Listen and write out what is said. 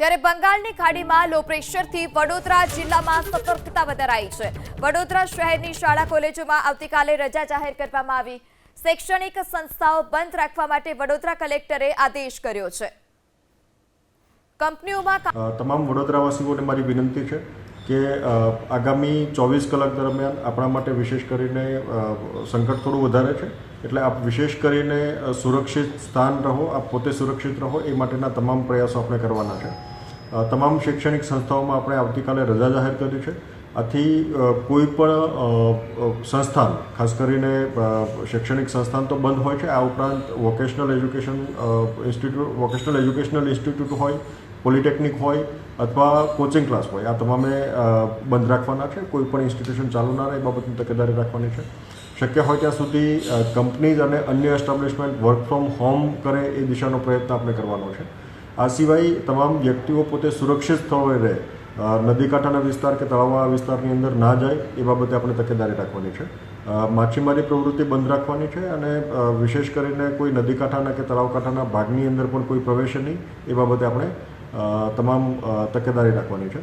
ત્યારે બંગાળની ખાડીમાં લો પ્રેશરથી વડોદરા જિલ્લામાં સતર્કતા વધારાઈ છે। વડોદરા શહેરની શાળા કોલેજોમાં આવતીકાલે રજા જાહેર કરવામાં આવી। શૈક્ષણિક સંસ્થાઓ બંધ રાખવા માટે વડોદરા કલેક્ટરે આદેશ કર્યો છે। કંપનીઓમાં તમામ વડોદરાવાસીઓને મારી વિનંતી છે કે આગામી 24 કલાક દરમિયાન આપણા માટે વિશેષ કરીને સંકટ થોડું વધારે છે, એટલે આપ વિશેષ કરીને સુરક્ષિત સ્થાન રહો, આપ પોતે સુરક્ષિત રહો એ માટેના તમામ પ્રયાસો આપણે કરવાના છે। તમામ શૈક્ષણિક સંસ્થાઓમાં આપણે આવતીકાલે રજા જાહેર કરી છે। આથી કોઈ પણ સંસ્થાન, ખાસ કરીને શૈક્ષણિક સંસ્થાન તો બંધ હોય છે, આ ઉપરાંત વોકેશનલ એજ્યુકેશનલ ઇન્સ્ટિટ્યૂટ હોય, પોલિટેકનિક હોય અથવા કોચિંગ ક્લાસ હોય, આ તમામે બંધ રાખવાના છે। કોઈ પણ ઇન્સ્ટિટ્યુશન ચાલુ ના રહે એ બાબતની તકેદારી રાખવાની છે। શક્ય હોય ત્યાં સુધી કંપનીઝ અને અન્ય એસ્ટાબ્લિશમેન્ટ વર્ક ફ્રોમ હોમ કરે એ દિશાનો પ્રયત્ન આપણે કરવાનો છે। આ સિવાય તમામ વ્યક્તિઓ પોતે સુરક્ષિત સ્થળોએ રહે, નદી કાંઠાના વિસ્તાર કે તળાવવાળા વિસ્તારની અંદર ના જાય એ બાબતે આપણે તકેદારી રાખવાની છે। માછીમારી પ્રવૃત્તિ બંધ રાખવાની છે અને વિશેષ કરીને કોઈ નદી કાંઠાના કે તળાવ કાંઠાના ભાગની અંદર પણ કોઈ પ્રવેશે નહીં એ બાબતે આપણે તમામ તકેદારી રાખવાની છે।